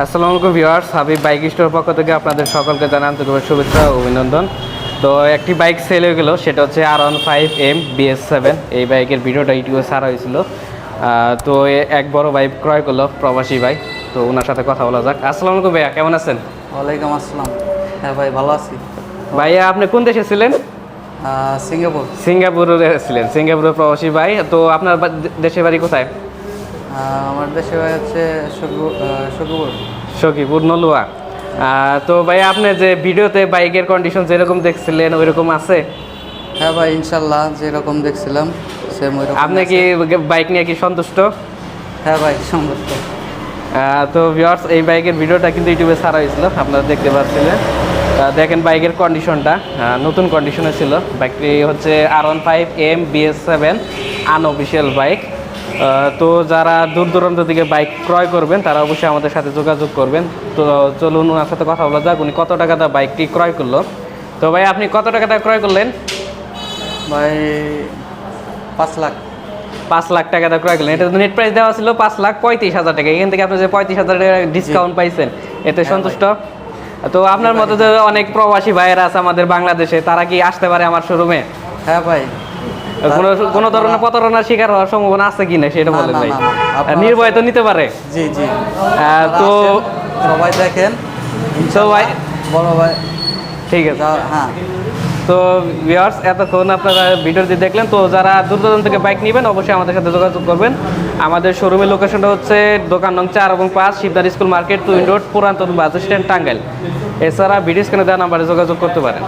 আসসালামু আলাইকুম viewers, Habib bike store পক্ষ থেকে আপনাদের সকলকে জানাই আন্তরিক শুভেচ্ছা ও অভিনন্দন। তো একটি বাইক সেল হয়ে গেল, সেটা হচ্ছে R15M BS7। এই বাইকের ভিডিওটা ইউটিউবে ছাড়া হয়েছিল। তো এক বড় বাইক ক্রয় করলো প্রবাসী ভাই, তো ওনার সাথে কথা বলা যাক। আসসালামু আলাইকুম ভাইয়া, কেমন আছেন? ওয়ালাইকুম আসসালাম। হ্যাঁ ভাই, ভালো আছি। ভাইয়া আপনি কোন দেশে ছিলেন? সিঙ্গাপুর। সিঙ্গাপুরে ছিলেন, সিঙ্গাপুরের প্রবাসী ভাই। তো আপনার দেশের বাড়ি কোথায়? আমার দেশে ভাই হচ্ছে সখীপুর। সখীপুর নলুয়া। তো ভাই আপনি যে ভিডিওতে বাইকের কন্ডিশন যেরকম দেখছিলেন ওইরকম আছে? হ্যাঁ ভাই, ইনশাল্লাহ যেরকম দেখছিলাম সেম ওইরকম। আপনি কি বাইক নিয়ে কি সন্তুষ্ট? হ্যাঁ ভাই, সন্তুষ্ট। তো ভিউয়ার্স, এই বাইকের ভিডিওটা কিন্তু ইউটিউবে ছাড়া হয়েছিল, আপনারা দেখতে পাচ্ছিলেন। দেখেন বাইকের কন্ডিশনটা নতুন কন্ডিশনে ছিল। বাইকটি হচ্ছে R15M BS7 আনঅফিসিয়াল বাইক। তো যারা দূর দূরান্ত থেকে বাইক ক্রয় করবেন তারা অবশ্যই আমাদের সাথে যোগাযোগ করবেন। তো চলুন ওনার সাথে কথা বলা যাক, উনি কত টাকা দিয়ে বাইকটি ক্রয় করলো। তো ভাই আপনি কত টাকা দিয়ে ক্রয় করলেন? ভাই 5 লাখ। 5 লাখ টাকা দিয়ে ক্রয় করলেন। এটা তো নেট প্রাইস দেওয়া ছিল 5,35,000 টাকা। এখান থেকে আপনি যে 35,000 টাকা ডিসকাউন্ট পাইছেন, এতে সন্তুষ্ট? তো আপনার মতো যে অনেক প্রবাসী ভাইয়েরা আছে আমাদের বাংলাদেশে, তারা কি আসতে পারে আমার শোরুমে? হ্যাঁ ভাই। কোনো ধরনের প্রতারণার শিকার হওয়ার সম্ভাবনা আছে কিনা সেটা বলেন ভাই। নির্ভয় তো নিতে পারে। জি জি। তো সবাই দেখেন। তো ভাই, বড় ভাই, ঠিক আছে। হ্যাঁ। তো ভিউয়ার্স, এতক্ষণ আপনারা ভিডিওটি দেখলেন। তো যারা দূর দূরান্ত থেকে বাইক নেবেন অবশ্যই আমাদের সাথে যোগাযোগ করবেন। আমাদের শোরুমের লোকেশনটা হচ্ছে দোকান নং 4 এবং 5, শিবদার স্কুল মার্কেট, টুইন রোড, পুরাতন বাস স্ট্যান্ড, টাঙ্গাইল। এছাড়া ভিডিও স্ক্রিনে দেওয়া নাম্বারে যোগাযোগ করতে পারেন।